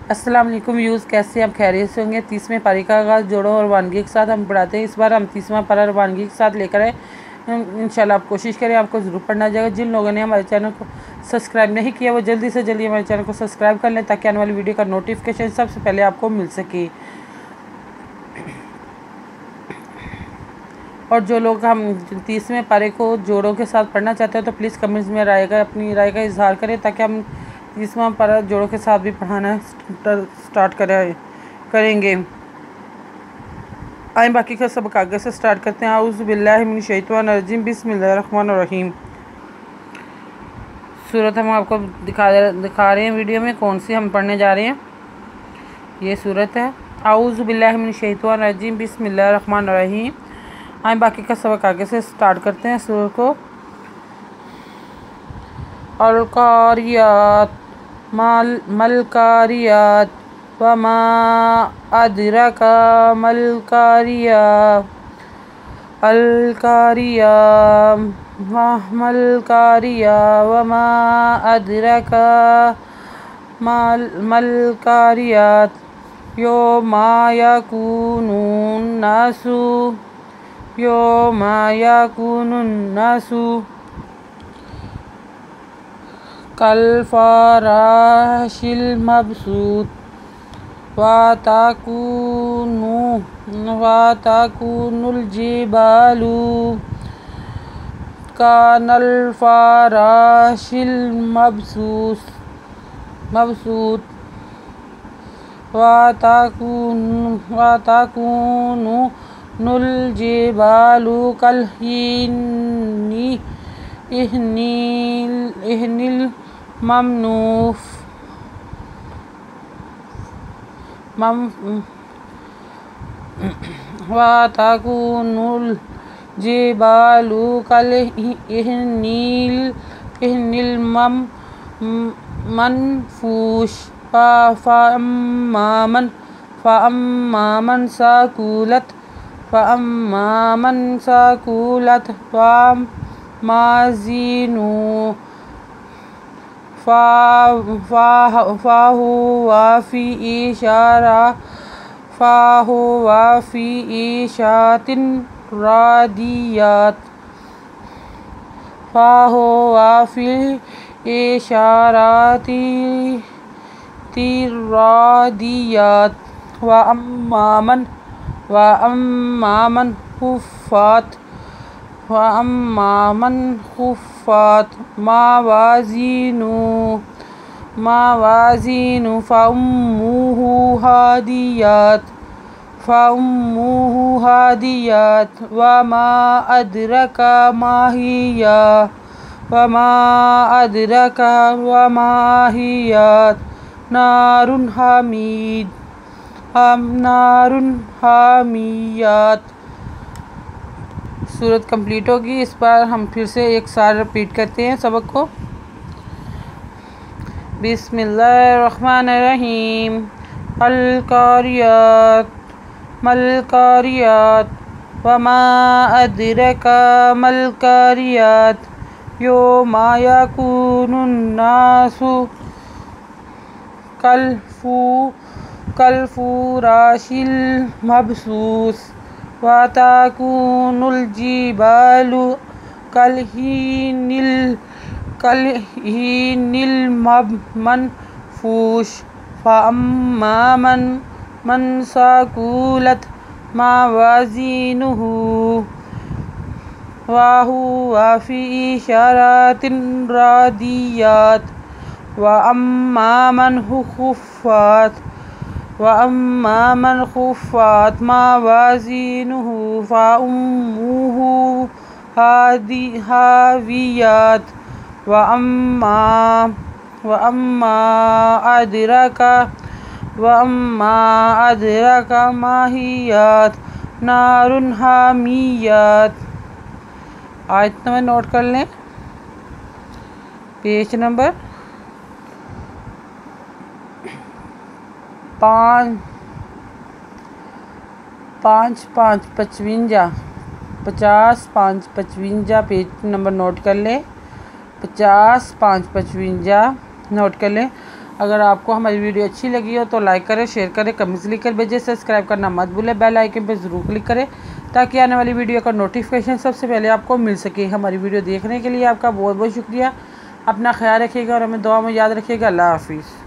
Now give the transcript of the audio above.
अस्सलाम वालेकुम व्यूज़, कैसे आप खैरियत से होंगे। 30वें पारी का आगाज़ जोड़ों और वानगी के साथ हम पढ़ाते हैं। इस बार हम 30वां पारा और वानगी के साथ लेकर आए। इंशाल्लाह आप कोशिश करें, आपको ज़रूर पढ़ना जाएगा। जिन लोगों ने हमारे चैनल को सब्सक्राइब नहीं किया वो जल्दी से जल्दी हमारे चैनल को सब्सक्राइब कर लें, ताकि आने वाली वीडियो का नोटिफिकेशन सबसे पहले आपको मिल सके। और जो लोग हम 30वें पारे को जोड़ों के साथ पढ़ना चाहते हैं तो प्लीज़ कमेंट्स में अपनी राय का इजहार करें, ताकि हम 30वां पारा जोड़ों के साथ भी पढ़ाना स्टार्ट करेंगे। आए बाकी का सबक आगे से स्टार्ट करते हैं। आऊज़ु बिल्लाहि मिनश शैतानिर रजीम, बिस्मिल्लाहिर्रहमानिर्रहीम। सूरत हम आपको दिखा रहे हैं वीडियो में, कौन सी हम पढ़ने जा रहे हैं। ये सूरत है आऊज़ु बिल्लाहि मिनश शैतानिर रजीम, बिस्मिल्लाहिर्रहमानिर्रहीम। आए बाकी का सबक आगे से स्टार्ट करते हैं सूरत को। अलकारियात मलकारियात वमा अदरका मलकारिया अलकारिया मलकारिया वमा अदरका मलकारियात योमा यकूनुन नासु कल फराशिल मबसूत वाताकुनुल जिबालु कानल फराशिल मबसूत वाताकुनुल जिबालु कल इहनिल ममनूफ वाताकुनुल जिबालु कल इहनिल मनफूश फअम्मामन साकुलत माजीनु फाहुवा फी ईशातिन रादियात फाहुवा फी इशारातिरादियात व अम्मामन खुफ़ात मावाज़ीनु फ़उम्मुहु हादियात वमा अदरका माहियात नारुन हामियात। सूरत कंप्लीट होगी। इस बार हम फिर से एक साथ रिपीट करते हैं सबक को। बिस्मिल्लाहिर्रहमानिर्रहीम। अलकारियात मलकारियात वमा अदरका मलकारियात योमा यकूनुन नासु कलफुराशिल मबसूस वाताकुनुल जिबालु कलहीनिल मनफूश फअम्मामन साकुलत मावाज़ीनुहु फाहुवा फी इशारातिन रादियात व अम्मामन खुफ़ात मावाज़ीनुहु फ़उम्मुहु हावियात व अम्मा अदरका माहियात नारुन हामियात। आयत नंबर नोट कर लें, page number 50-5-55 page number note कर लें। 50-5-55 नोट कर लें। अगर आपको हमारी वीडियो अच्छी लगी हो तो लाइक करें, शेयर करें, कमेंट्स लिख कर भेजें। सब्सक्राइब करना मत भूलें, बेल आइकन पर ज़रूर क्लिक करें ताकि आने वाली वीडियो का नोटिफिकेशन सबसे पहले आपको मिल सके। हमारी वीडियो देखने के लिए आपका बहुत बहुत शुक्रिया। अपना ख्याल रखिएगा और हमें दुआ में याद रखिएगा। अल्लाह हाफिज़।